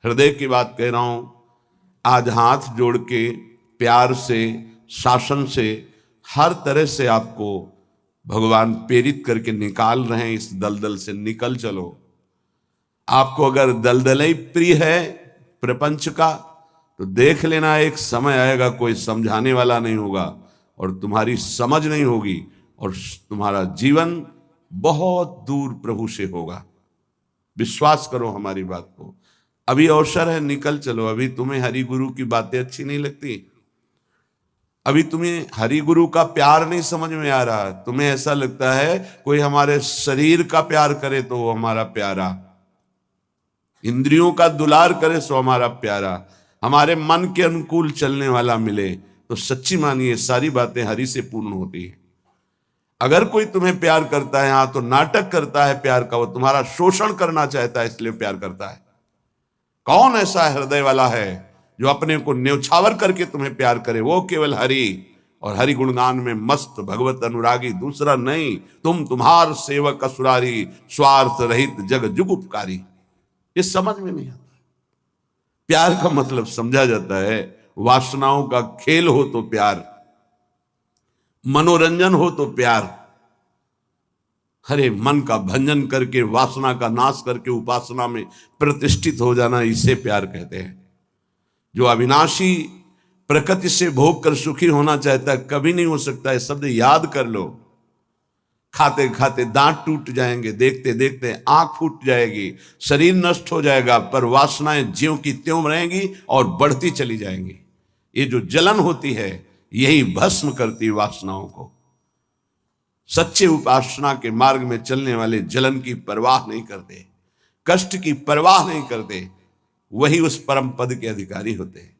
हृदय की बात कह रहा हूं। आज हाथ जोड़ के प्यार से, शासन से, हर तरह से आपको भगवान प्रेरित करके निकाल रहे हैं। इस दलदल से निकल चलो। आपको अगर दलदल ही प्रिय है प्रपंच का, तो देख लेना एक समय आएगा कोई समझाने वाला नहीं होगा और तुम्हारी समझ नहीं होगी और तुम्हारा जीवन बहुत दूर प्रभु से होगा। विश्वास करो हमारी बात को। अभी अवसर है, निकल चलो। अभी तुम्हें हरि गुरु की बातें अच्छी नहीं लगती, अभी तुम्हें हरि गुरु का प्यार नहीं समझ में आ रहा, तुम्हें ऐसा लगता है कोई हमारे शरीर का प्यार करे तो वो हमारा प्यारा, इंद्रियों का दुलार करे सो हमारा प्यारा, हमारे मन के अनुकूल चलने वाला मिले, तो सच्ची मानिए सारी बातें हरि से पूर्ण होती है। अगर कोई तुम्हें प्यार करता है, हाँ, तो नाटक करता है प्यार का, वो तुम्हारा शोषण करना चाहता है इसलिए प्यार करता है। कौन ऐसा हृदय वाला है जो अपने को न्यौछावर करके तुम्हें प्यार करे? वो केवल हरि और हरि गुणगान में मस्त भगवत अनुरागी, दूसरा नहीं। तुम तुम्हार सेवक असुरारी, स्वार्थ रहित जग जुग उपकारी। ये समझ में नहीं आता। प्यार का मतलब समझा जाता है वासनाओं का खेल हो तो प्यार, मनोरंजन हो तो प्यार। हरे मन का भंजन करके, वासना का नाश करके उपासना में प्रतिष्ठित हो जाना, इसे प्यार कहते हैं। जो अविनाशी प्रकृति से भोग कर सुखी होना चाहता है, कभी नहीं हो सकता है। शब्द याद कर लो। खाते खाते दांत टूट जाएंगे, देखते देखते आंख फूट जाएगी, शरीर नष्ट हो जाएगा, पर वासनाएं ज्यों की त्यों रहेंगी और बढ़ती चली जाएंगी। ये जो जलन होती है, यही भस्म करती वासनाओं को। सच्चे उपासना के मार्ग में चलने वाले जलन की परवाह नहीं करते, कष्ट की परवाह नहीं करते, वही उस परम पद के अधिकारी होते हैं।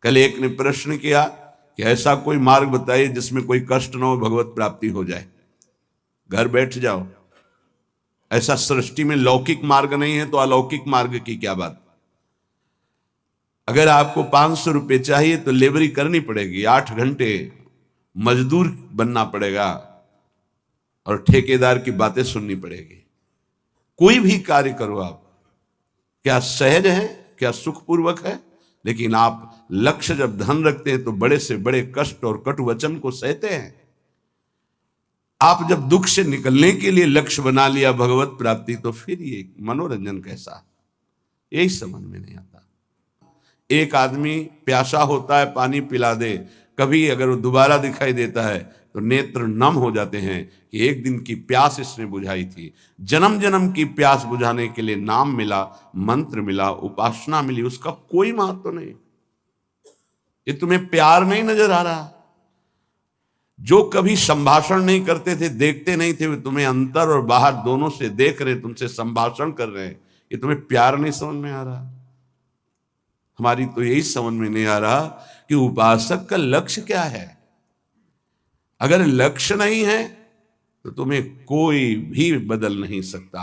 कल एक ने प्रश्न किया कि ऐसा कोई मार्ग बताइए जिसमें कोई कष्ट न हो, भगवत प्राप्ति हो जाए। घर बैठ जाओ। ऐसा सृष्टि में लौकिक मार्ग नहीं है तो अलौकिक मार्ग की क्या बात। अगर आपको 500 रुपये चाहिए तो लेबरी करनी पड़ेगी, 8 घंटे मजदूर बनना पड़ेगा और ठेकेदार की बातें सुननी पड़ेगी। कोई भी कार्य करो आप, क्या सहज है, क्या सुखपूर्वक है, लेकिन आप लक्ष्य जब धन रखते हैं तो बड़े से बड़े कष्ट और कटु वचन को सहते हैं। आप जब दुख से निकलने के लिए लक्ष्य बना लिया भगवत प्राप्ति, तो फिर ये मनोरंजन कैसा, यही समझ में नहीं आता। एक आदमी प्यासा होता है, पानी पिला दे, कभी अगर वो दोबारा दिखाई देता है तो नेत्र नम हो जाते हैं कि एक दिन की प्यास इसने बुझाई थी। जन्म जन्म की प्यास बुझाने के लिए नाम मिला, मंत्र मिला, उपासना मिली, उसका कोई महत्व नहीं। ये तुम्हें प्यार नहीं नजर आ रहा। जो कभी संभाषण नहीं करते थे, देखते नहीं थे, वे तुम्हें अंतर और बाहर दोनों से देख रहे, तुमसे संभाषण कर रहे हैं। ये तुम्हें प्यार नहीं समझ में आ रहा। हमारी तो यही समझ में नहीं आ रहा कि उपासक का लक्ष्य क्या है। अगर लक्ष्य नहीं है तो तुम्हें कोई भी बदल नहीं सकता,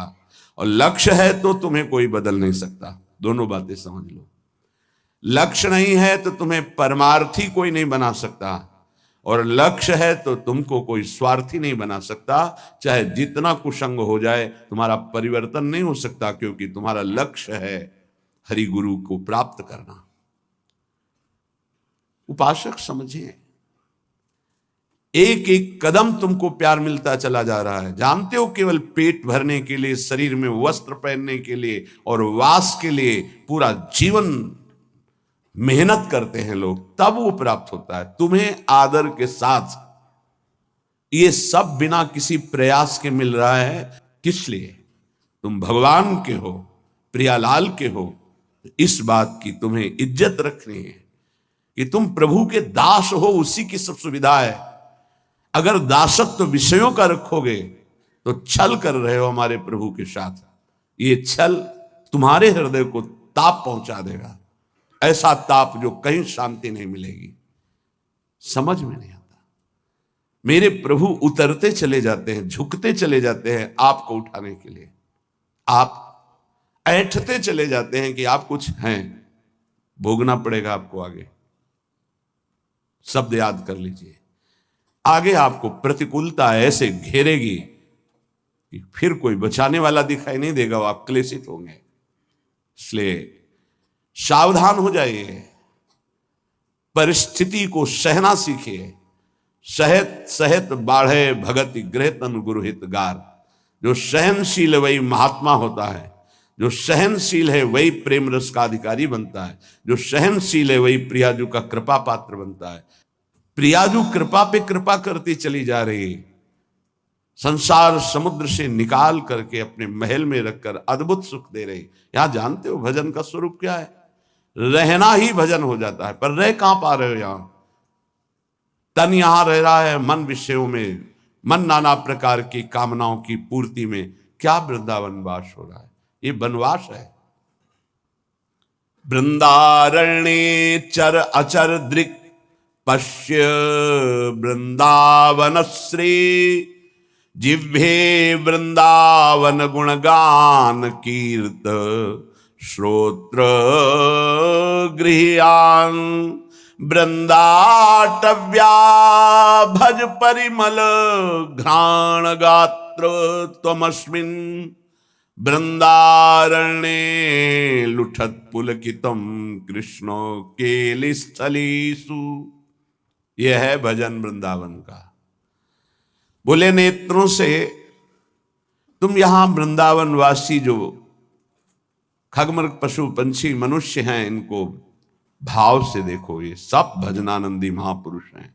और लक्ष्य है तो तुम्हें कोई बदल नहीं सकता। दोनों बातें समझ लो। लक्ष्य नहीं है तो तुम्हें परमार्थी कोई नहीं बना सकता, और लक्ष्य है तो तुमको कोई स्वार्थी नहीं बना सकता। चाहे जितना कुसंग हो जाए, तुम्हारा परिवर्तन नहीं हो सकता, क्योंकि तुम्हारा लक्ष्य है हरि गुरु को प्राप्त करना। उपासक समझिए, एक एक कदम तुमको प्यार मिलता चला जा रहा है। जानते हो, केवल पेट भरने के लिए, शरीर में वस्त्र पहनने के लिए और वास के लिए पूरा जीवन मेहनत करते हैं लोग, तब वो प्राप्त होता है। तुम्हें आदर के साथ ये सब बिना किसी प्रयास के मिल रहा है। किस लिए? तुम भगवान के हो, प्रियालाल के हो। इस बात की तुम्हें इज्जत रखनी है कि तुम प्रभु के दास हो, उसी की सब सुविधा है। अगर दासत्व विषयों का रखोगे तो छल कर रहे हो हमारे प्रभु के साथ। ये छल तुम्हारे हृदय को ताप पहुंचा देगा, ऐसा ताप जो कहीं शांति नहीं मिलेगी। समझ में नहीं आता। मेरे प्रभु उतरते चले जाते हैं, झुकते चले जाते हैं आपको उठाने के लिए। आप ऐंठते चले जाते हैं कि आप कुछ हैं, भोगना पड़ेगा आपको आगे। शब्द याद कर लीजिए। आगे आपको प्रतिकूलता ऐसे घेरेगी कि फिर कोई बचाने वाला दिखाई नहीं देगा, आप क्लेशित होंगे। इसलिए सावधान हो जाइए, परिस्थिति को सहना सीखिए। सहत सहत बाढ़े भगति गृह तन गुरु हितगार। जो सहनशील है वही महात्मा होता है, जो सहनशील है वही प्रेम रस का अधिकारी बनता है, जो सहनशील है वही प्रियाजू का कृपा पात्र बनता है। प्रियाजू कृपा पे कृपा करती चली जा रही, संसार समुद्र से निकाल करके अपने महल में रखकर अद्भुत सुख दे रही। यहां जानते हो भजन का स्वरूप क्या है? रहना ही भजन हो जाता है। पर रह कहां पा रहे हो? यहां तन यहां रह रहा है मन विषयों में, मन नाना प्रकार की कामनाओं की पूर्ति में। क्या वृंदावन वास हो रहा है? ये वनवास है। वृंदारण्ये चर अचर दृक् पश्य वृंदावन श्री। जिह्वे वृंदावन गुणगान कीर्त श्रोत्र गृह्यान। वृंदाटव्या भज परिमल घ्राण गात्र त्वमस्मिन्। वृंदारण्ये लुठत पुलकितम कृष्णो केलिस्थलीसु। यह है भजन वृंदावन का। बोले नेत्रों से तुम यहां वृंदावन वासी जो खगमृग पशु पंछी मनुष्य हैं, इनको भाव से देखो। ये सब भजनानंदी महापुरुष हैं।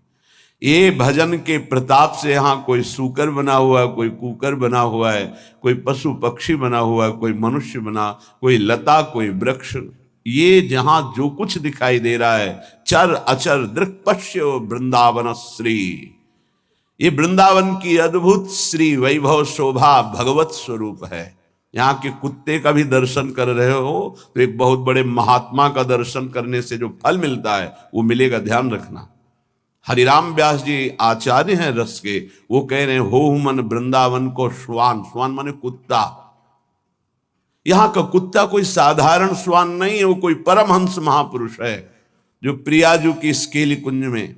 ये भजन के प्रताप से यहां कोई सूकर बना हुआ है, कोई कुकर बना हुआ है, कोई पशु पक्षी बना हुआ है, कोई मनुष्य बना, कोई लता, कोई वृक्ष। ये जहां जो कुछ दिखाई दे रहा है, चर अचर दृक् पश्य वृंदावन श्री। ये वृंदावन की अद्भुत श्री वैभव शोभा भगवत स्वरूप है। यहाँ के कुत्ते का भी दर्शन कर रहे हो तो एक बहुत बड़े महात्मा का दर्शन करने से जो फल मिलता है वो मिलेगा, ध्यान रखना। हरिराम व्यास जी आचार्य हैं रस के, वो कह रहे हैं हो मन वृंदावन को श्वान। श्वान माने कुत्ता। यहाँ का कुत्ता कोई साधारण श्वान नहीं है, वो कोई परमहंस महापुरुष है जो प्रियाजू की स्केली कुंज में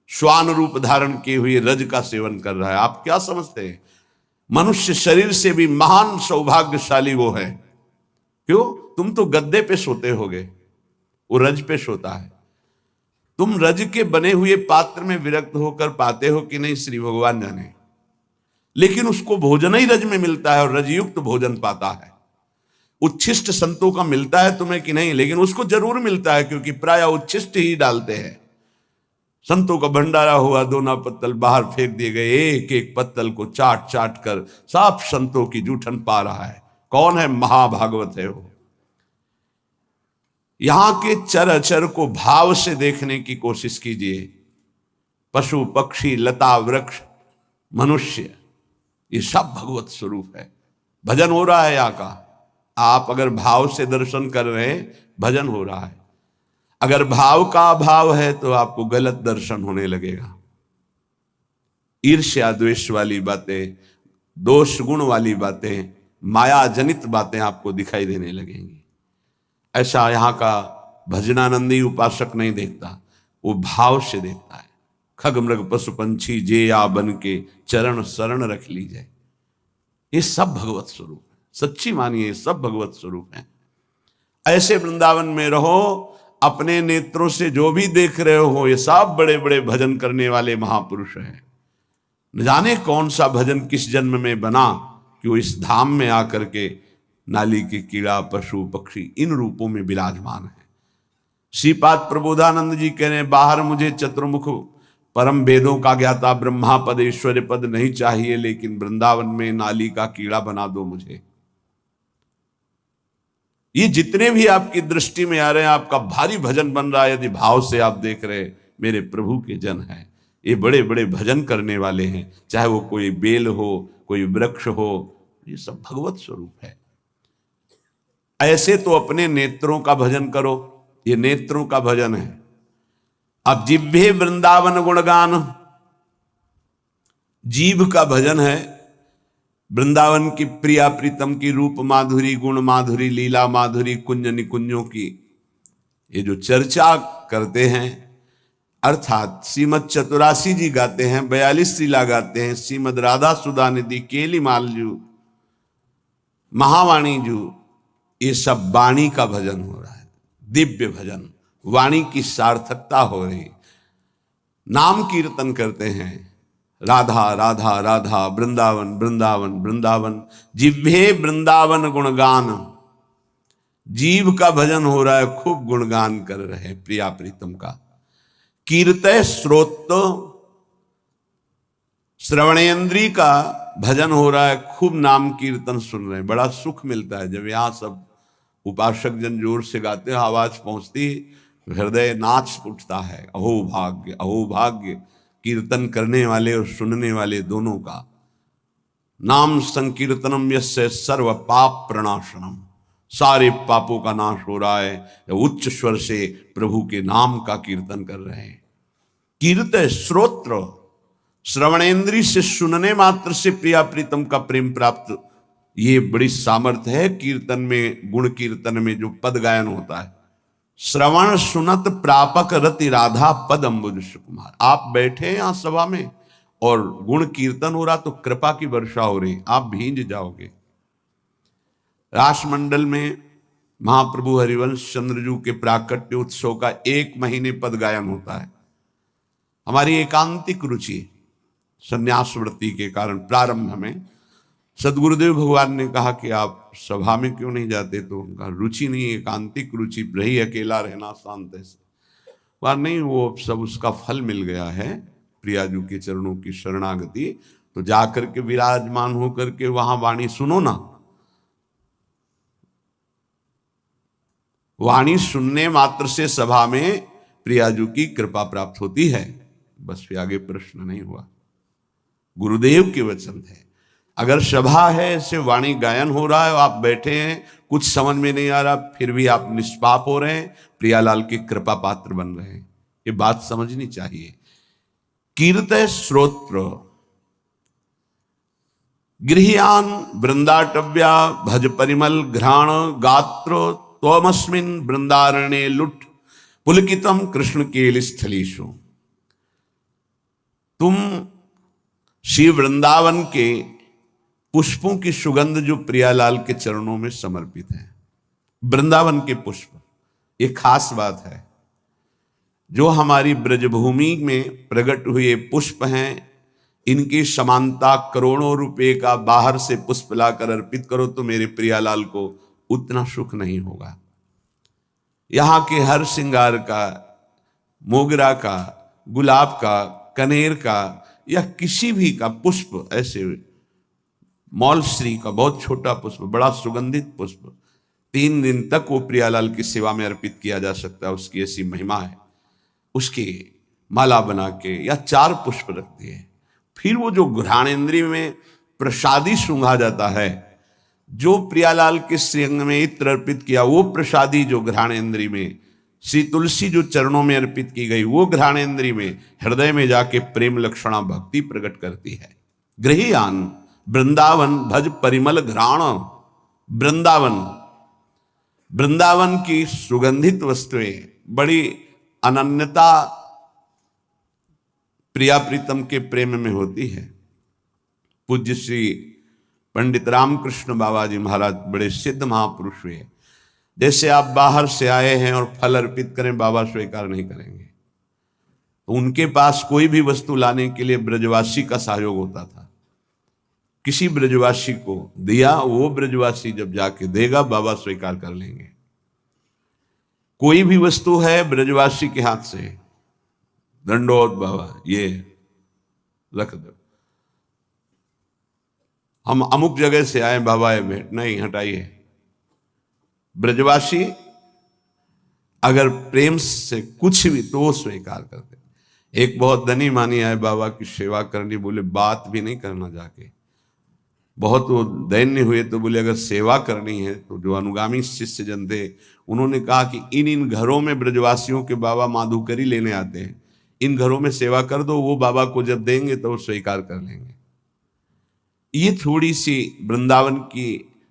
श्वान रूप धारण किए हुए रज का सेवन कर रहा है। आप क्या समझते हैं? मनुष्य शरीर से भी महान सौभाग्यशाली वो है। क्यों? तुम तो गद्दे पे सोते होगे, वो रज पे सोता है। तुम रज के बने हुए पात्र में विरक्त होकर पाते हो कि नहीं, श्री भगवान जाने। लेकिन उसको भोजन ही रज में मिलता है और रजयुक्त भोजन पाता है। उच्छिष्ट संतों का मिलता है तुम्हें कि नहीं, लेकिन उसको जरूर मिलता है क्योंकि प्राय उच्छिष्ट ही डालते हैं। संतों का भंडारा हुआ, दोना पत्तल बाहर फेंक दिए गए, एक एक पत्तल को चाट चाट कर सब संतों की जूठन पा रहा है। कौन है? महाभागवत है वो। यहां के चर अचर को भाव से देखने की कोशिश कीजिए। पशु पक्षी लता वृक्ष मनुष्य, ये सब भगवत स्वरूप है। भजन हो रहा है यहाँ का। आप अगर भाव से दर्शन कर रहे हैं, भजन हो रहा है। अगर भाव का अभाव है तो आपको गलत दर्शन होने लगेगा। ईर्ष्या द्वेष वाली बातें, दोष गुण वाली बातें, माया जनित बातें आपको दिखाई देने लगेंगी। ऐसा यहाँ का भजनानंदी उपासक नहीं देखता, वो भाव से देखता है। खग मृग पशु पंछी जे या बन के चरण शरण रख लीजिए। ये सब भगवत स्वरूप है। सच्ची मानिए, सब भगवत स्वरूप है। ऐसे वृंदावन में रहो। अपने नेत्रों से जो भी देख रहे हो, ये सब बड़े बड़े भजन करने वाले महापुरुष हैं। न जाने कौन सा भजन किस जन्म में बना कि वो इस धाम में आकर के नाली के कीड़ा पशु पक्षी इन रूपों में विराजमान है। श्रीपाद प्रबोधानंद जी कह रहे हैं, बाहर मुझे चतुर्मुख परम वेदों का ज्ञाता ब्रह्मा पद ऐश्वर्य पद नहीं चाहिए, लेकिन वृंदावन में नाली का कीड़ा बना दो मुझे। ये जितने भी आपकी दृष्टि में आ रहे हैं, आपका भारी भजन बन रहा है। यदि भाव से आप देख रहे हैं, मेरे प्रभु के जन हैं, ये बड़े बड़े भजन करने वाले हैं। चाहे वो कोई बेल हो, कोई वृक्ष हो, ये सब भगवत स्वरूप है। ऐसे तो अपने नेत्रों का भजन करो। ये नेत्रों का भजन है। अब जिह्वे वृंदावन गुणगान, जीभ का भजन है। वृंदावन की प्रिया प्रीतम की रूप माधुरी, गुण माधुरी, लीला माधुरी, कुंज निकुंजों की ये जो चर्चा करते हैं, अर्थात श्रीमद चतुरासी जी गाते हैं, 42 लीला गाते हैं, श्रीमद राधा सुधा निधि, केली मालजू, महावाणी जू, ये सब वाणी का भजन हो रहा है। दिव्य भजन, वाणी की सार्थकता हो रही, नाम कीर्तन करते हैं, राधा राधा राधा, वृंदावन वृंदावन वृंदावन, जिह्वे वृंदावन गुणगान, जीव का भजन हो रहा है, खूब गुणगान कर रहे हैं प्रिया प्रीतम का। कीर्तय श्रोत, श्रवणेन्द्री का भजन हो रहा है, खूब नाम कीर्तन सुन रहे हैं, बड़ा सुख मिलता है। जब यहाँ सब उपासक जन जोर से गाते हैं, आवाज पहुंचती, हृदय नाच उठता है। अहो भाग्य, अहो भाग्य, कीर्तन करने वाले और सुनने वाले दोनों का। नाम संकीर्तनम यस्य सर्व पाप प्रणाशनम, सारे पापों का नाश हो रहा है। उच्च स्वर से प्रभु के नाम का कीर्तन कर रहे हैं। कीर्तय श्रोत्र, श्रवणेन्द्री से सुनने मात्र से प्रिया प्रीतम का प्रेम प्राप्त, ये बड़ी सामर्थ्य है कीर्तन में। गुण कीर्तन में जो पद गायन होता है, श्रवण सुनत प्रापक रति राधा पद अम्बुज सुकुमार। आप बैठे हैं यहां सभा में और गुण कीर्तन हो रहा तो कृपा की वर्षा हो रही, आप भींज जाओगे। रासमंडल में महाप्रभु हरिवंश चंद्रजू के प्राकट्य उत्सव का 1 महीने पद गायन होता है। हमारी एकांतिक रुचि संन्यास वृत्ति के कारण प्रारंभ में सदगुरुदेव भगवान ने कहा कि आप सभा में क्यों नहीं जाते, तो उनका रुचि नहीं, एकांतिक रुचि रही, अकेला रहना शांत से। वह नहीं, वो सब उसका फल मिल गया है, प्रियाजू के चरणों की शरणागति। तो जाकर के विराजमान होकर के वहां वाणी सुनो ना, वाणी सुनने मात्र से सभा में प्रियाजू की कृपा प्राप्त होती है। बस फिर आगे प्रश्न नहीं हुआ, गुरुदेव के वचन है। अगर सभा है, ऐसे वाणी गायन हो रहा है, आप बैठे हैं, कुछ समझ में नहीं आ रहा, फिर भी आप निष्पाप हो रहे हैं, प्रियालाल की कृपा पात्र बन रहे हैं, ये बात समझनी चाहिए। कीर्तय श्रोत्र, गृह्यान वृंदाटव्या भज परिमल घ्राण गात्र, त्वमस्मिन् वृंदारण्ये लुट पुलकितम कृष्ण केल स्थलीषु। तुम श्री वृंदावन के पुष्पों की सुगंध जो प्रियालाल के चरणों में समर्पित है, वृंदावन के पुष्प, ये खास बात है। जो हमारी ब्रजभूमि में प्रकट हुए पुष्प हैं, इनकी समानता करोड़ों रुपए का बाहर से पुष्प लाकर अर्पित करो तो मेरे प्रियालाल को उतना सुख नहीं होगा। यहाँ के हर श्रृंगार का, मोगरा का, गुलाब का, कनेर का या किसी भी का पुष्प, ऐसे मौलश्री का बहुत छोटा पुष्प, बड़ा सुगंधित पुष्प, 3 दिन तक वो प्रियालाल की सेवा में अर्पित किया जा सकता है, उसकी ऐसी महिमा है। उसकी माला बना के या 4 पुष्प रख दिए, फिर वो जो घ्राणेन्द्रिय में प्रसादी सूंघा जाता है, जो प्रियालाल के श्रीअंग में इत्र अर्पित किया, वो प्रसादी जो घ्राणेन्द्रिय में, श्री तुलसी जो चरणों में अर्पित की गई, वो घ्राणेन्द्रिय में, हृदय में जाके प्रेम लक्षणा भक्ति प्रकट करती है। गृह्यान वृंदावन भज परिमल घ्राण, वृंदावन, वृंदावन की सुगंधित वस्तुएं, बड़ी अनन्यता प्रिया प्रीतम के प्रेम में होती है। पूज्य श्री पंडित रामकृष्ण बाबा जी महाराज बड़े सिद्ध महापुरुष हुए। जैसे आप बाहर से आए हैं और फल अर्पित करें, बाबा स्वीकार नहीं करेंगे, तो उनके पास कोई भी वस्तु लाने के लिए ब्रजवासी का सहयोग होता था। किसी ब्रजवासी को दिया, वो ब्रजवासी जब जाके देगा, बाबा स्वीकार कर लेंगे। कोई भी वस्तु है ब्रजवासी के हाथ से, दंडोत बाबा, ये रख दो, हम अमुक जगह से आए बाबा, ये भेंट नहीं, हटाइए। ब्रजवासी अगर प्रेम से कुछ भी तो वो स्वीकार करते। एक बहुत धनी मानी आए बाबा की सेवा करनी, बोले बात भी नहीं करना जाके, बहुत वो दैन्य हुए तो बोले अगर सेवा करनी है तो जो अनुगामी शिष्य जन थे उन्होंने कहा कि इन घरों में ब्रजवासियों के बाबा माधुकरी लेने आते हैं, इन घरों में सेवा कर दो, वो बाबा को जब देंगे तो वो स्वीकार कर लेंगे। ये थोड़ी सी वृंदावन की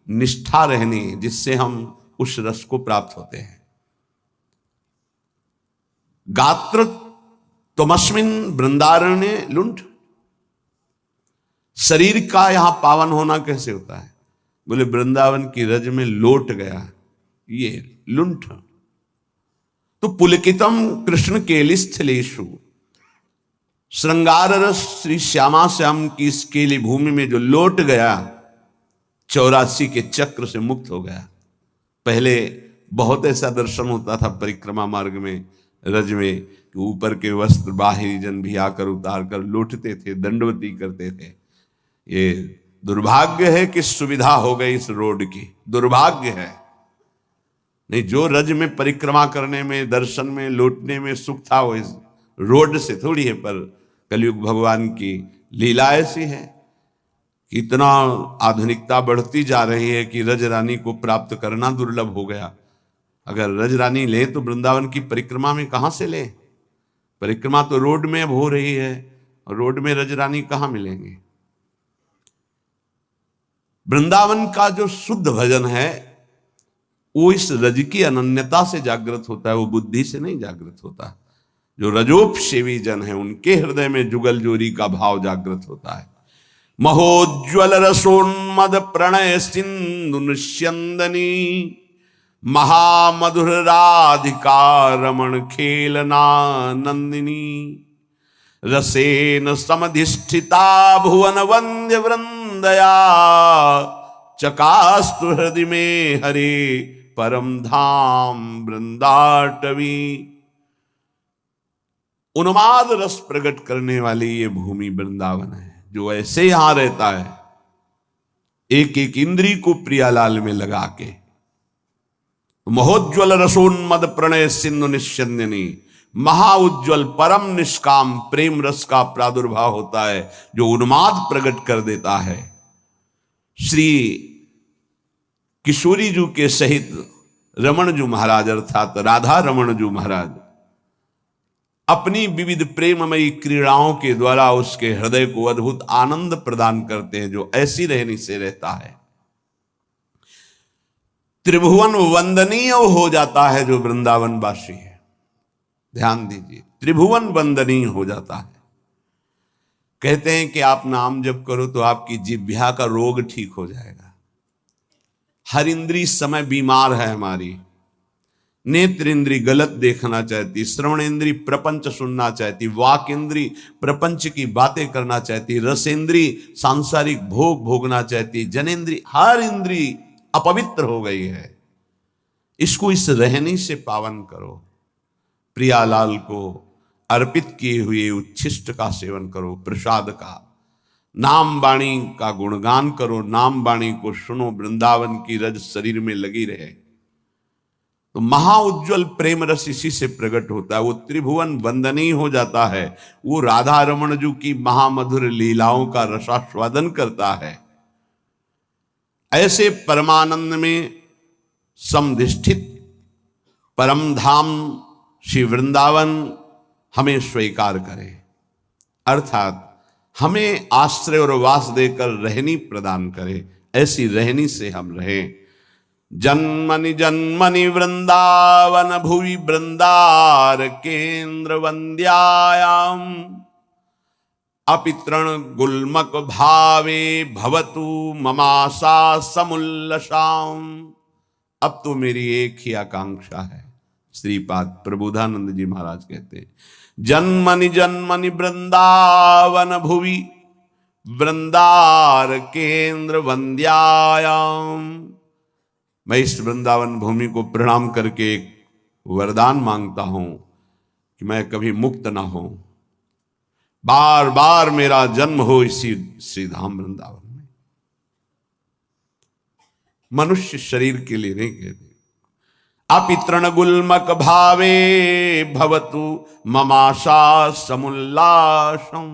निष्ठा रहनी, जिससे हम उस रस को प्राप्त होते हैं। गात्र त्वमस्मिन् वृंदारण्ये लुंठ, शरीर का यहां पावन होना कैसे होता है? बोले वृंदावन की रज में लोट गया, ये लुंठ। तो पुलकितम कृष्ण केलिस्थलेषु, श्रृंगार रस श्री श्यामा श्याम की इस केली भूमि में जो लौट गया, 84 के चक्र से मुक्त हो गया। पहले बहुत ऐसा दर्शन होता था परिक्रमा मार्ग में, रज में, कि ऊपर के वस्त्र बाहरी जन भी आकर उतार कर लौटते थे, दंडवती करते थे। ये दुर्भाग्य है कि सुविधा हो गई इस रोड की, दुर्भाग्य है। नहीं, जो रज में परिक्रमा करने में, दर्शन में, लौटने में सुख था, वो इस रोड से थोड़ी है। पर कलयुग भगवान की लीला ऐसी है कि इतना आधुनिकता बढ़ती जा रही है कि रज रानी को प्राप्त करना दुर्लभ हो गया। अगर रज रानी ले तो वृंदावन की परिक्रमा में कहां से ले? परिक्रमा तो रोड में अब हो रही है, और रोड में रज रानी कहां मिलेंगे? वृंदावन का जो शुद्ध भजन है वो इस रज की अनन्यता से जागृत होता है, वो बुद्धि से नहीं जागृत होता। जो रजोपसेवी जन है उनके हृदय में जुगल जोरी का भाव जागृत होता है। महोज्वल रसोन्मद प्रणय सिंधु निस्यंदनी, महामधुर राधिका रमण खेलना नंदिनी, रसेन समधिष्ठिता भुवन वंद्य वृंदया, चकास्तु हृदय में हरे परम धाम वृंदाटवी। उन्माद रस प्रकट करने वाली ये भूमि वृंदावन है, जो ऐसे यहां रहता है एक एक इंद्री को प्रियालाल में लगा के। महोज्वल रसोन्मद प्रणय सिंधु निस्यंदिनी, महाउज्ज्वल परम निष्काम प्रेम रस का प्रादुर्भाव होता है जो उन्माद प्रकट कर देता है। श्री किशोरी जी के सहित रमण जी महाराज अर्थात राधा रमण जी महाराज अपनी विविध प्रेममयी क्रीड़ाओं के द्वारा उसके हृदय को अद्भुत आनंद प्रदान करते हैं, जो ऐसी रहनी से रहता है। त्रिभुवन वंदनीय हो जाता है जो वृंदावन वासी है। ध्यान दीजिए, त्रिभुवन वंदनीय हो जाता है। कहते हैं कि आप नाम जप करो तो आपकी जिह्वा का रोग ठीक हो जाएगा। हर इंद्री इस समय बीमार है हमारी। नेत्र इंद्री गलत देखना चाहती, श्रवण इंद्री प्रपंच सुनना चाहती, वाक इंद्री प्रपंच की बातें करना चाहती, रस इंद्री सांसारिक भोग भोगना चाहती, जनेन्द्री, हर इंद्री अपवित्र हो गई है। इसको इस रहनी से पावन करो। प्रियालाल को अर्पित किए हुए उच्छिष्ट का सेवन करो, प्रसाद का। नाम वाणी का गुणगान करो, नाम वाणी को सुनो, वृंदावन की रज शरीर में लगी रहे। तो महाउज्ज्वल प्रेम रस इसी से प्रकट होता है। वो त्रिभुवन वंदनीय हो जाता है। वो राधा रमण जी की महामधुर लीलाओं का रसास्वादन करता है। ऐसे परमानंद में समधिष्ठित परम धाम श्री वृंदावन हमें स्वीकार करे, अर्थात हमें आश्रय और वास देकर रहनी प्रदान करे। ऐसी रहनी से हम रहें। जन्मनि जन्मनि वृंदावन भुवि वृंदार केंद्र वंद्यायाम, अपितृण गुल्मक भावे भवतु ममाशा समुल्लसाम। अब तो मेरी एक ही आकांक्षा है। श्रीपाद प्रबोधानंद जी महाराज कहते हैं, जन्मनि जन्मनि वृंदावन भुवि वृंदार केंद्र वंद्यायाम। मैं इस वृंदावन भूमि को प्रणाम करके एक वरदान मांगता हूं कि मैं कभी मुक्त ना हो, बार बार मेरा जन्म हो इसी श्रीधाम वृंदावन में। मनुष्य शरीर के लिए नहीं कहते। अपितृण गुल्मक भावे भवतु ममाशा समुल्लासम।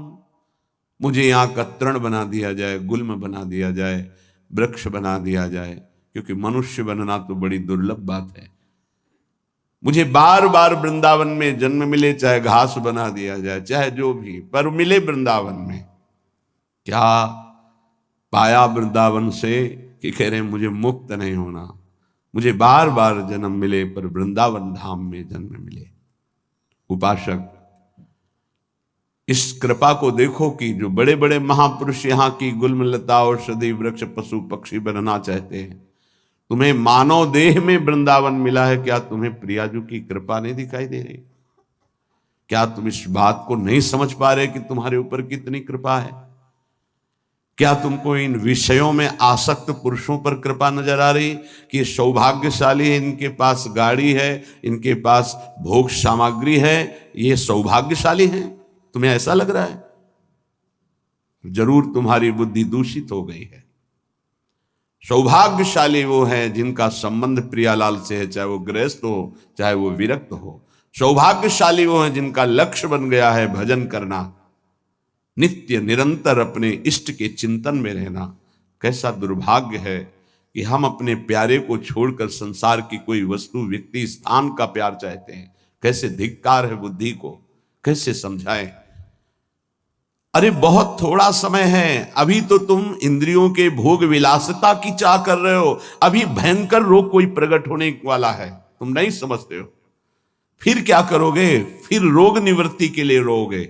मुझे यहां का तृण बना दिया जाए, गुल्म बना दिया जाए, वृक्ष बना दिया जाए, क्योंकि मनुष्य बनना तो बड़ी दुर्लभ बात है। मुझे बार बार वृंदावन में जन्म मिले, चाहे घास बना दिया जाए, चाहे जो भी, पर मिले वृंदावन में। क्या पाया वृंदावन से कि कह रहे हैं मुझे मुक्त नहीं होना, मुझे बार बार जन्म मिले पर वृंदावन धाम में जन्म मिले। उपासक, इस कृपा को देखो कि जो बड़े बड़े महापुरुष यहाँ की गुल्म लता औषधि वृक्ष पशु पक्षी बनना चाहते हैं, तुम्हें मानव देह में वृंदावन मिला है, क्या तुम्हें प्रियाजू की कृपा नहीं दिखाई दे रही? क्या तुम इस बात को नहीं समझ पा रहे कि तुम्हारे ऊपर कितनी कृपा है? क्या तुमको इन विषयों में आसक्त पुरुषों पर कृपा नजर आ रही कि सौभाग्यशाली है, इनके पास गाड़ी है, इनके पास भोग सामग्री है, ये सौभाग्यशाली हैं? तुम्हें ऐसा लग रहा है? जरूर तुम्हारी बुद्धि दूषित हो गई है। सौभाग्यशाली वो है जिनका संबंध प्रियालाल से है, चाहे वो गृहस्थ हो चाहे वो विरक्त हो। सौभाग्यशाली वो है जिनका लक्ष्य बन गया है भजन करना, नित्य निरंतर अपने इष्ट के चिंतन में रहना। कैसा दुर्भाग्य है कि हम अपने प्यारे को छोड़कर संसार की कोई वस्तु, व्यक्ति, स्थान का प्यार चाहते हैं। कैसे धिक्कार है बुद्धि को, कैसे समझाएं? अरे बहुत थोड़ा समय है, अभी तो तुम इंद्रियों के भोग विलासिता की चाह कर रहे हो, अभी भयंकर रोग कोई प्रकट होने वाला है, तुम नहीं समझते हो। फिर क्या करोगे? फिर रोग निवृत्ति के लिए रोगे।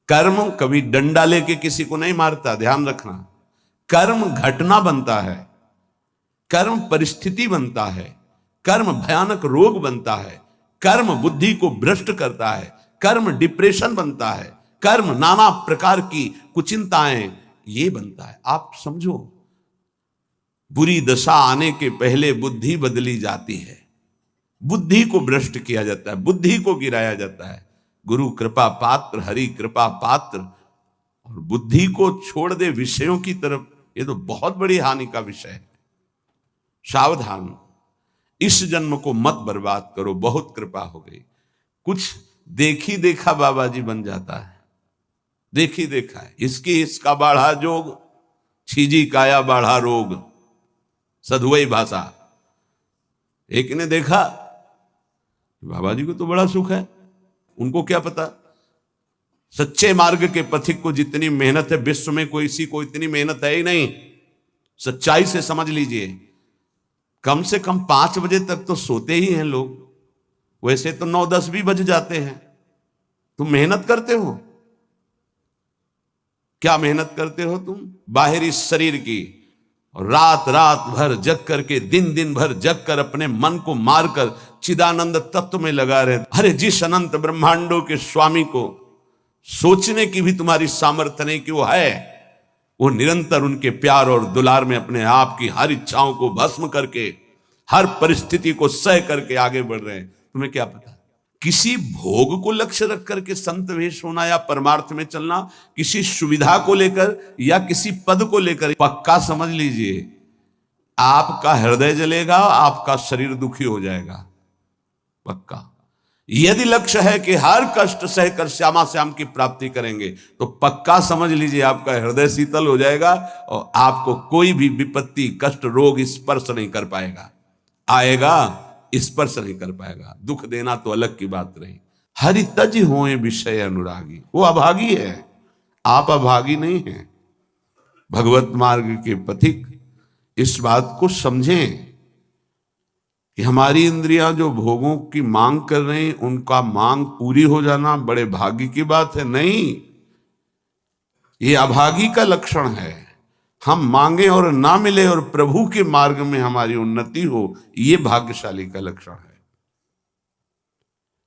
कर्म कभी डंडा लेके किसी को नहीं मारता, ध्यान रखना। कर्म घटना बनता है, कर्म परिस्थिति बनता है, कर्म भयानक रोग बनता है, कर्म बुद्धि को भ्रष्ट करता है, कर्म डिप्रेशन बनता है, कर्म नाना प्रकार की कुचिंताएं ये बनता है। आप समझो, बुरी दशा आने के पहले बुद्धि बदली जाती है, बुद्धि को भ्रष्ट किया जाता है, बुद्धि को गिराया जाता है। गुरु कृपा पात्र, हरि कृपा पात्र, और बुद्धि को छोड़ दे विषयों की तरफ, ये तो बहुत बड़ी हानि का विषय है। सावधान, इस जन्म को मत बर्बाद करो, बहुत कृपा हो गई। कुछ देखी देखा बाबा जी बन जाता है, देखी देखा है, इसका बाढ़ा जोग, छीजी काया बाढ़ा रोग, सधुवई भाषा। एक ने देखा बाबा जी को तो बड़ा सुख है, उनको क्या पता सच्चे मार्ग के पथिक को जितनी मेहनत है, विश्व में कोई इसी को इतनी मेहनत है ही नहीं। सच्चाई से समझ लीजिए, कम से कम 5 बजे तक तो सोते ही हैं लोग, वैसे तो 9-10 भी बज जाते हैं। तुम मेहनत करते हो, क्या मेहनत करते हो तुम? बाहरी शरीर की, और रात रात भर जग करके, दिन दिन भर जग कर अपने मन को मारकर चिदानंद तत्व में लगा रहे। अरे जिस अनंत ब्रह्मांडों के स्वामी को सोचने की भी तुम्हारी सामर्थ्य नहीं कि वो है, वो निरंतर उनके प्यार और दुलार में अपने आप की हर इच्छाओं को भस्म करके, हर परिस्थिति को सह करके आगे बढ़ रहे हैं। तुम्हें क्या पता? किसी भोग को लक्ष्य रख करके संत वेश होना या परमार्थ में चलना, किसी सुविधा को लेकर या किसी पद को लेकर, पक्का समझ लीजिए आपका हृदय जलेगा, आपका शरीर दुखी हो जाएगा, पक्का। यदि लक्ष्य है कि हर कष्ट सहकर श्यामा श्याम की प्राप्ति करेंगे, तो पक्का समझ लीजिए आपका हृदय शीतल हो जाएगा और आपको कोई भी विपत्ति, कष्ट, रोग स्पर्श नहीं कर पाएगा। आएगा, स्पर्श नहीं कर पाएगा। दुख देना तो अलग की बात रही। हरि तज होए विषय अनुरागी, वो अभागी है, आप अभागी नहीं हैं। भगवत मार्ग के पथिक इस बात को समझें कि हमारी इंद्रियां जो भोगों की मांग कर रही हैं, उनका मांग पूरी हो जाना बड़े भाग्य की बात है। नहीं, ये अभागी का लक्षण है। हम मांगे और ना मिले और प्रभु के मार्ग में हमारी उन्नति हो, ये भाग्यशाली का लक्षण है।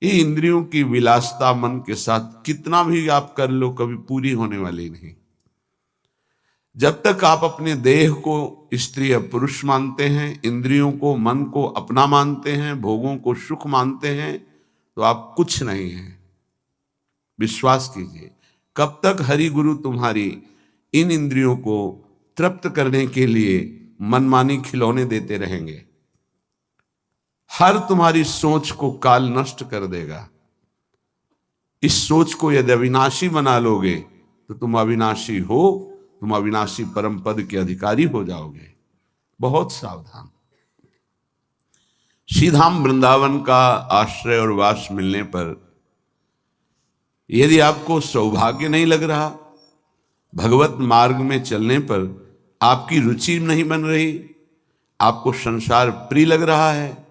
ये इंद्रियों की विलासता मन के साथ कितना भी आप कर लो, कभी पूरी होने वाली नहीं। जब तक आप अपने देह को स्त्री या पुरुष मानते हैं, इंद्रियों को, मन को अपना मानते हैं, भोगों को सुख मानते हैं, तो आप कुछ नहीं हैं। विश्वास कीजिए, कब तक हरि गुरु तुम्हारी इन इंद्रियों को तृप्त करने के लिए मनमानी खिलौने देते रहेंगे। हर तुम्हारी सोच को काल नष्ट कर देगा। इस सोच को यदि अविनाशी बना लोगे तो तुम अविनाशी हो, तुम अविनाशी परम पद के अधिकारी हो जाओगे। बहुत सावधान। श्रीधाम वृंदावन का आश्रय और वास मिलने पर यदि आपको सौभाग्य नहीं लग रहा, भगवत मार्ग में चलने पर आपकी रुचि नहीं बन रही, आपको संसार प्रिय लग रहा है,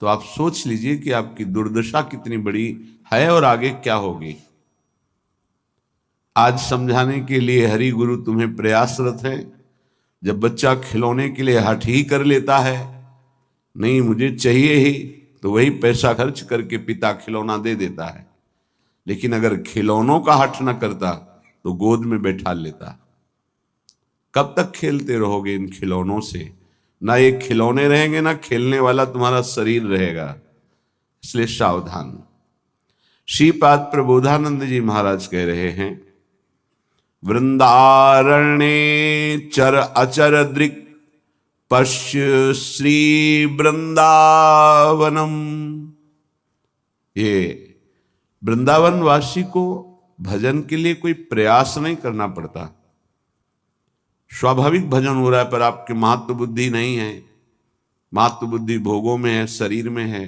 तो आप सोच लीजिए कि आपकी दुर्दशा कितनी बड़ी है और आगे क्या होगी। आज समझाने के लिए हरि गुरु तुम्हें प्रयासरत हैं। जब बच्चा खिलौने के लिए हठ ही कर लेता है, नहीं मुझे चाहिए ही, तो वही पैसा खर्च करके पिता खिलौना दे देता है। लेकिन अगर खिलौनों का हठ न करता तो गोद में बैठा लेता। कब तक खेलते रहोगे इन खिलौनों से? ना ये खिलौने रहेंगे, ना खेलने वाला तुम्हारा शरीर रहेगा। इसलिए सावधान। श्रीपाद प्रबोधानंद जी महाराज कह रहे हैं, वृंदारण्ये चर अचर दृक् पश्य श्री वृंदावनम। ये वृंदावन वासी को भजन के लिए कोई प्रयास नहीं करना पड़ता, स्वाभाविक भजन हो रहा है। पर आपकी महत्व बुद्धि नहीं है, महत्व बुद्धि भोगों में है, शरीर में है।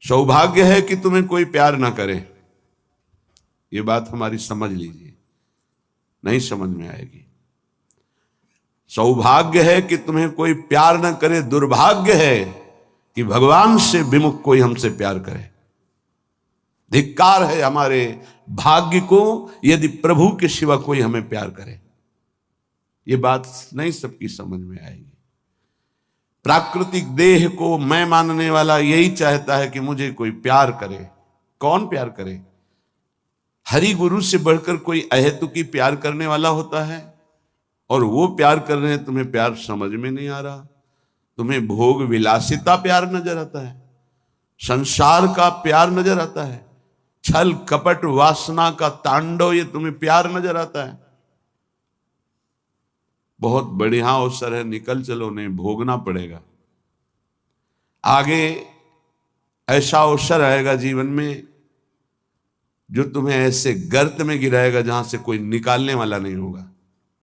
सौभाग्य है कि तुम्हें कोई प्यार ना करे, ये बात हमारी समझ लीजिए, नहीं समझ में आएगी। सौभाग्य है कि तुम्हें कोई प्यार ना करे, दुर्भाग्य है कि भगवान से विमुख कोई हमसे प्यार करे। धिक्कार है हमारे भाग्य को यदि प्रभु के सिवा कोई हमें प्यार करे। ये बात नहीं सबकी समझ में आएगी। प्राकृतिक देह को मैं मानने वाला यही चाहता है कि मुझे कोई प्यार करे। कौन प्यार करे? हरि गुरु से बढ़कर कोई अहेतुकी प्यार करने वाला होता है, और वो प्यार कर रहे हैं, तुम्हें प्यार समझ में नहीं आ रहा। तुम्हें भोग विलासिता प्यार नजर आता है, संसार का प्यार नजर आता है, छल कपट वासना का तांडव ये तुम्हें प्यार नजर आता है। बहुत बढ़िया अवसर है, निकल चलो, नहीं भोगना पड़ेगा। आगे ऐसा अवसर आएगा जीवन में जो तुम्हें ऐसे गर्त में गिराएगा जहां से कोई निकालने वाला नहीं होगा।